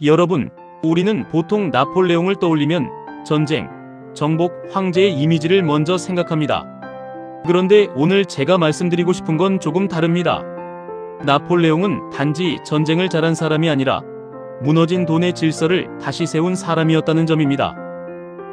여러분, 우리는 보통 나폴레옹을 떠올리면 전쟁, 정복, 황제의 이미지를 먼저 생각합니다. 그런데 오늘 제가 말씀드리고 싶은 건 조금 다릅니다. 나폴레옹은 단지 전쟁을 잘한 사람이 아니라 무너진 돈의 질서를 다시 세운 사람이었다는 점입니다.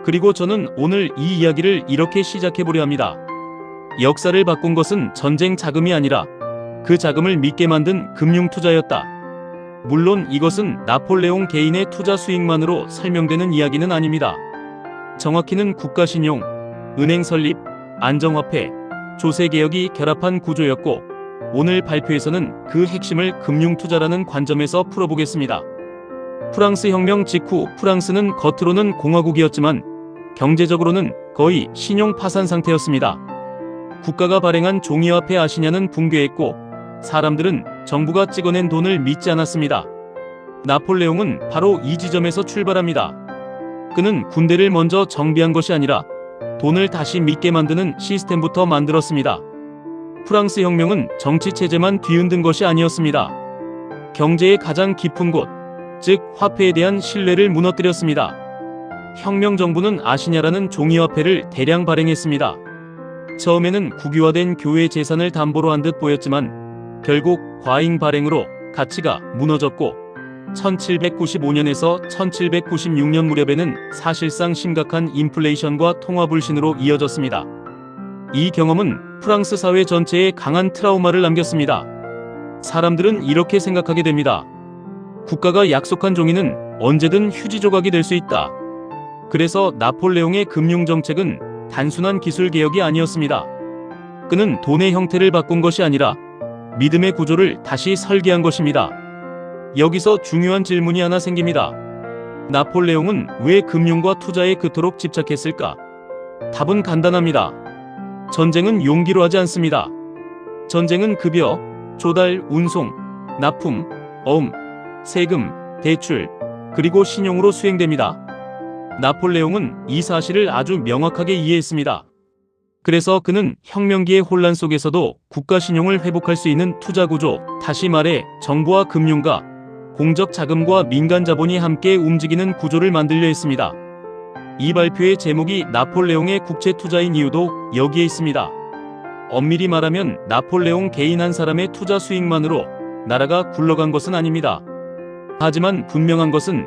그리고 저는 오늘 이 이야기를 이렇게 시작해보려 합니다. 역사를 바꾼 것은 전쟁 자금이 아니라 그 자금을 믿게 만든 금융투자였다. 물론 이것은 나폴레옹 개인의 투자 수익만으로 설명되는 이야기는 아닙니다. 정확히는 국가신용, 은행 설립, 안정화폐, 조세개혁이 결합한 구조였고, 오늘 발표에서는 그 핵심을 금융투자라는 관점에서 풀어보겠습니다. 프랑스 혁명 직후 프랑스는 겉으로는 공화국이었지만 경제적으로는 거의 신용 파산 상태였습니다. 국가가 발행한 종이화폐 아시냐는 붕괴했고, 사람들은 정부가 찍어낸 돈을 믿지 않았습니다. 나폴레옹은 바로 이 지점에서 출발합니다. 그는 군대를 먼저 정비한 것이 아니라 돈을 다시 믿게 만드는 시스템부터 만들었습니다. 프랑스 혁명은 정치체제만 뒤흔든 것이 아니었습니다. 경제의 가장 깊은 곳, 즉 화폐에 대한 신뢰를 무너뜨렸습니다. 혁명 정부는 아시냐라는 종이화폐를 대량 발행했습니다. 처음에는 국유화된 교회 재산을 담보로 한 듯 보였지만 결국 과잉 발행으로 가치가 무너졌고, 1795년에서 1796년 무렵에는 사실상 심각한 인플레이션과 통화불신으로 이어졌습니다. 이 경험은 프랑스 사회 전체에 강한 트라우마를 남겼습니다. 사람들은 이렇게 생각하게 됩니다. 국가가 약속한 종이는 언제든 휴지 조각이 될 수 있다. 그래서 나폴레옹의 금융정책은 단순한 기술 개혁이 아니었습니다. 그는 돈의 형태를 바꾼 것이 아니라 믿음의 구조를 다시 설계한 것입니다. 여기서 중요한 질문이 하나 생깁니다. 나폴레옹은 왜 금융과 투자에 그토록 집착했을까? 답은 간단합니다. 전쟁은 용기로 하지 않습니다. 전쟁은 급여, 조달, 운송, 납품, 어음, 세금, 대출, 그리고 신용으로 수행됩니다. 나폴레옹은 이 사실을 아주 명확하게 이해했습니다. 그래서 그는 혁명기의 혼란 속에서도 국가 신용을 회복할 수 있는 투자 구조, 다시 말해 정부와 금융가, 공적 자금과 민간 자본이 함께 움직이는 구조를 만들려 했습니다. 이 발표의 제목이 나폴레옹의 국채 투자인 이유도 여기에 있습니다. 엄밀히 말하면 나폴레옹 개인 한 사람의 투자 수익만으로 나라가 굴러간 것은 아닙니다. 하지만 분명한 것은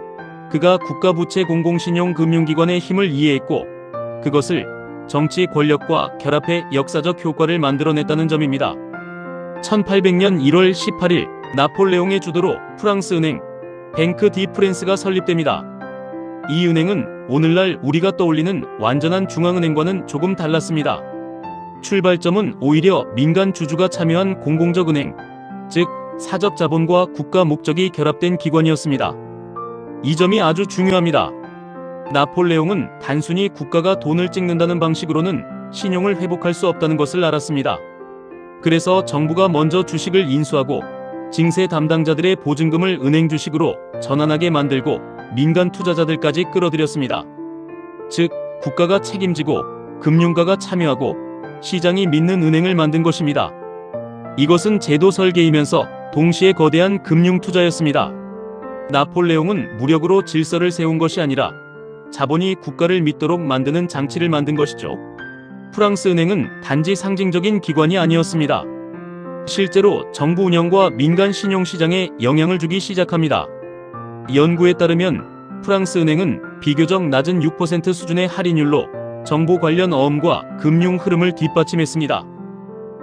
그가 국가부채 공공신용금융기관의 힘을 이해했고, 그것을 정치 권력과 결합해 역사적 효과를 만들어냈다는 점입니다. 1800년 1월 18일 나폴레옹의 주도로 프랑스 은행 뱅크 디 프랑스가 설립됩니다. 이 은행은 오늘날 우리가 떠올리는 완전한 중앙은행과는 조금 달랐습니다. 출발점은 오히려 민간 주주가 참여한 공공적 은행, 즉 사적 자본과 국가 목적이 결합된 기관이었습니다. 이 점이 아주 중요합니다. 나폴레옹은 단순히 국가가 돈을 찍는다는 방식으로는 신용을 회복할 수 없다는 것을 알았습니다. 그래서 정부가 먼저 주식을 인수하고 징세 담당자들의 보증금을 은행 주식으로 전환하게 만들고 민간 투자자들까지 끌어들였습니다. 즉, 국가가 책임지고 금융가가 참여하고 시장이 믿는 은행을 만든 것입니다. 이것은 제도 설계이면서 동시에 거대한 금융 투자였습니다. 나폴레옹은 무력으로 질서를 세운 것이 아니라 자본이 국가를 믿도록 만드는 장치를 만든 것이죠. 프랑스 은행은 단지 상징적인 기관이 아니었습니다. 실제로 정부 운영과 민간 신용시장에 영향을 주기 시작합니다. 연구에 따르면 프랑스 은행은 비교적 낮은 6% 수준의 할인율로 정보 관련 어음과 금융 흐름을 뒷받침했습니다.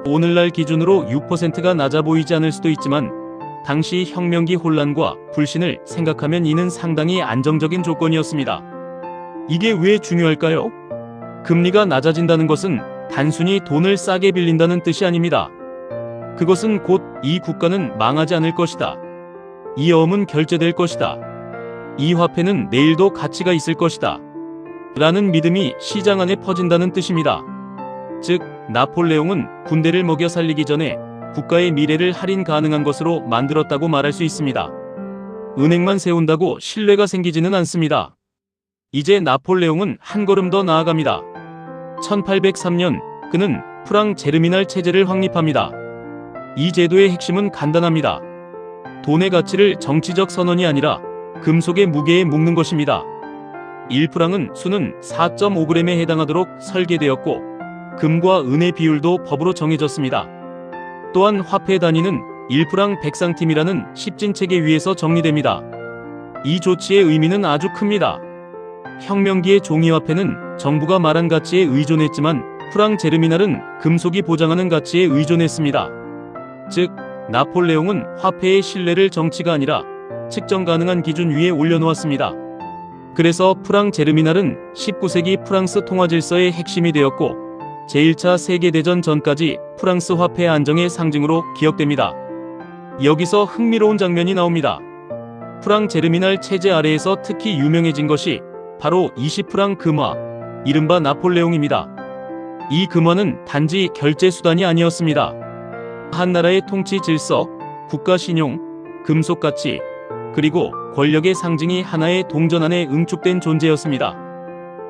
오늘날 기준으로 6%가 낮아 보이지 않을 수도 있지만 당시 혁명기 혼란과 불신을 생각하면 이는 상당히 안정적인 조건이었습니다. 이게 왜 중요할까요? 금리가 낮아진다는 것은 단순히 돈을 싸게 빌린다는 뜻이 아닙니다. 그것은 곧 이 국가는 망하지 않을 것이다. 이 어음은 결제될 것이다. 이 화폐는 내일도 가치가 있을 것이다. 라는 믿음이 시장 안에 퍼진다는 뜻입니다. 즉, 나폴레옹은 군대를 먹여 살리기 전에 국가의 미래를 할인 가능한 것으로 만들었다고 말할 수 있습니다. 은행만 세운다고 신뢰가 생기지는 않습니다. 이제 나폴레옹은 한 걸음 더 나아갑니다. 1803년 그는 프랑 제르미날 체제를 확립합니다. 이 제도의 핵심은 간단합니다. 돈의 가치를 정치적 선언이 아니라 금속의 무게에 묶는 것입니다. 1프랑은 수는 4.5g에 해당하도록 설계되었고 금과 은의 비율도 법으로 정해졌습니다. 또한 화폐 단위는 1프랑 100상팀이라는 십진체계 위에서 정리됩니다. 이 조치의 의미는 아주 큽니다. 혁명기의 종이화폐는 정부가 말한 가치에 의존했지만 프랑 제르미날은 금속이 보장하는 가치에 의존했습니다. 즉, 나폴레옹은 화폐의 신뢰를 정치가 아니라 측정 가능한 기준 위에 올려놓았습니다. 그래서 프랑 제르미날은 19세기 프랑스 통화질서의 핵심이 되었고 제1차 세계대전 전까지 프랑스 화폐 안정의 상징으로 기억됩니다. 여기서 흥미로운 장면이 나옵니다. 프랑 제르미날 체제 아래에서 특히 유명해진 것이 바로 20프랑 금화, 이른바 나폴레옹입니다. 이 금화는 단지 결제 수단이 아니었습니다. 한 나라의 통치 질서, 국가 신용, 금속 가치, 그리고 권력의 상징이 하나의 동전 안에 응축된 존재였습니다.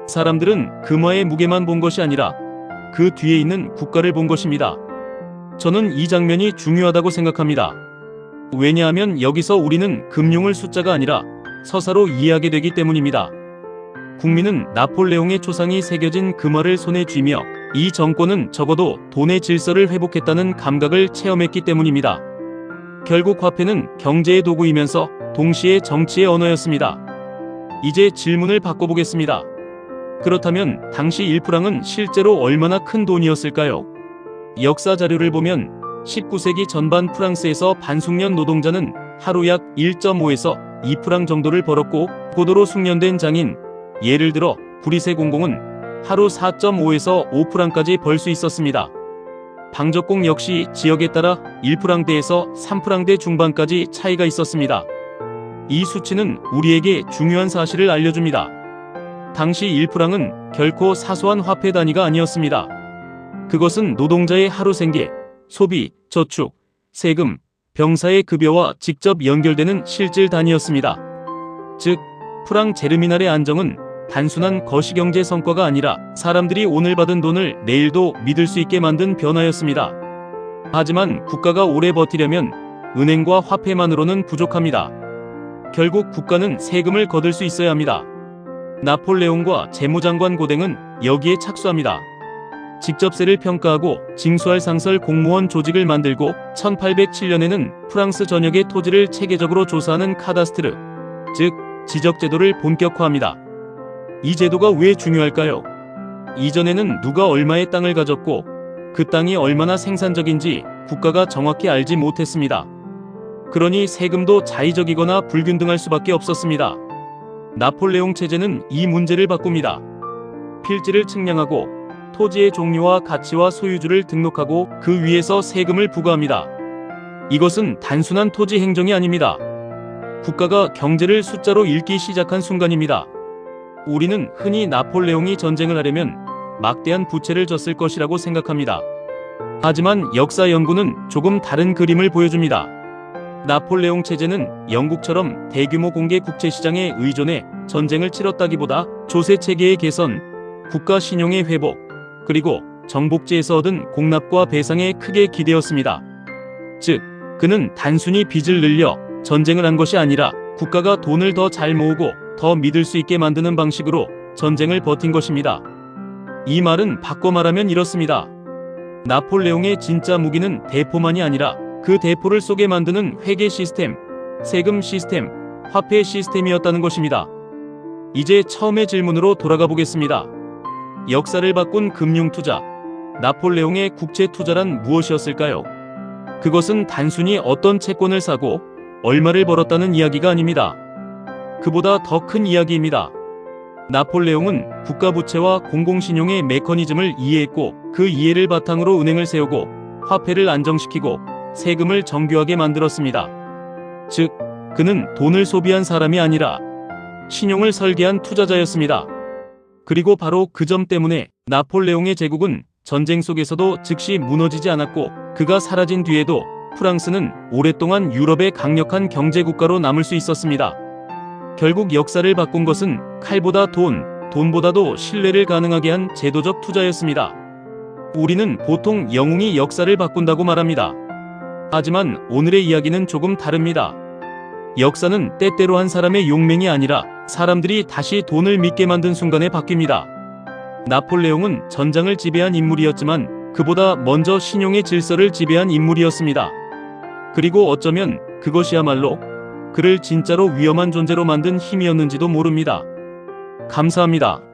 사람들은 금화의 무게만 본 것이 아니라 그 뒤에 있는 국가를 본 것입니다. 저는 이 장면이 중요하다고 생각합니다. 왜냐하면 여기서 우리는 금융을 숫자가 아니라 서사로 이해하게 되기 때문입니다. 국민은 나폴레옹의 초상이 새겨진 금화를 손에 쥐며 이 정권은 적어도 돈의 질서를 회복했다는 감각을 체험했기 때문입니다. 결국 화폐는 경제의 도구이면서 동시에 정치의 언어였습니다. 이제 질문을 바꿔보겠습니다. 그렇다면 당시 1프랑은 실제로 얼마나 큰 돈이었을까요? 역사 자료를 보면 19세기 전반 프랑스에서 반숙련 노동자는 하루 약 1.5에서 2프랑 정도를 벌었고 고도로 숙련된 장인, 예를 들어 브리세 공공은 하루 4.5에서 5프랑까지 벌 수 있었습니다. 방적공 역시 지역에 따라 1프랑대에서 3프랑대 중반까지 차이가 있었습니다. 이 수치는 우리에게 중요한 사실을 알려줍니다. 당시 1프랑은 결코 사소한 화폐 단위가 아니었습니다. 그것은 노동자의 하루 생계, 소비, 저축, 세금, 병사의 급여와 직접 연결되는 실질 단위였습니다. 즉, 프랑 제르미날의 안정은 단순한 거시경제 성과가 아니라 사람들이 오늘 받은 돈을 내일도 믿을 수 있게 만든 변화였습니다. 하지만 국가가 오래 버티려면 은행과 화폐만으로는 부족합니다. 결국 국가는 세금을 거둘 수 있어야 합니다. 나폴레옹과 재무장관 고댕은 여기에 착수합니다. 직접세를 평가하고 징수할 상설 공무원 조직을 만들고 1807년에는 프랑스 전역의 토지를 체계적으로 조사하는 카다스트르, 즉 지적제도를 본격화합니다. 이 제도가 왜 중요할까요? 이전에는 누가 얼마의 땅을 가졌고 그 땅이 얼마나 생산적인지 국가가 정확히 알지 못했습니다. 그러니 세금도 자의적이거나 불균등할 수밖에 없었습니다. 나폴레옹 체제는 이 문제를 바꿉니다. 필지를 측량하고 토지의 종류와 가치와 소유주를 등록하고 그 위에서 세금을 부과합니다. 이것은 단순한 토지 행정이 아닙니다. 국가가 경제를 숫자로 읽기 시작한 순간입니다. 우리는 흔히 나폴레옹이 전쟁을 하려면 막대한 부채를 졌을 것이라고 생각합니다. 하지만 역사 연구는 조금 다른 그림을 보여줍니다. 나폴레옹 체제는 영국처럼 대규모 공개 국채 시장에 의존해 전쟁을 치렀다기보다 조세 체계의 개선, 국가 신용의 회복, 그리고 정복지에서 얻은 공납과 배상에 크게 기대었습니다. 즉, 그는 단순히 빚을 늘려 전쟁을 한 것이 아니라 국가가 돈을 더 잘 모으고 더 믿을 수 있게 만드는 방식으로 전쟁을 버틴 것입니다. 이 말은 바꿔 말하면 이렇습니다. 나폴레옹의 진짜 무기는 대포만이 아니라 그 대포를 쏘게 만드는 회계 시스템, 세금 시스템, 화폐 시스템이었다는 것입니다. 이제 처음의 질문으로 돌아가 보겠습니다. 역사를 바꾼 금융투자, 나폴레옹의 국채투자란 무엇이었을까요? 그것은 단순히 어떤 채권을 사고 얼마를 벌었다는 이야기가 아닙니다. 그보다 더 큰 이야기입니다. 나폴레옹은 국가부채와 공공신용의 메커니즘을 이해했고 그 이해를 바탕으로 은행을 세우고 화폐를 안정시키고 세금을 정교하게 만들었습니다. 즉, 그는 돈을 소비한 사람이 아니라 신용을 설계한 투자자였습니다. 그리고 바로 그 점 때문에 나폴레옹의 제국은 전쟁 속에서도 즉시 무너지지 않았고 그가 사라진 뒤에도 프랑스는 오랫동안 유럽의 강력한 경제국가로 남을 수 있었습니다. 결국 역사를 바꾼 것은 칼보다 돈보다도 신뢰를 가능하게 한 제도적 투자였습니다. 우리는 보통 영웅이 역사를 바꾼다고 말합니다. 하지만 오늘의 이야기는 조금 다릅니다. 역사는 때때로 한 사람의 용맹이 아니라 사람들이 다시 돈을 믿게 만든 순간에 바뀝니다. 나폴레옹은 전장을 지배한 인물이었지만 그보다 먼저 신용의 질서를 지배한 인물이었습니다. 그리고 어쩌면 그것이야말로 그를 진짜로 위험한 존재로 만든 힘이었는지도 모릅니다. 감사합니다.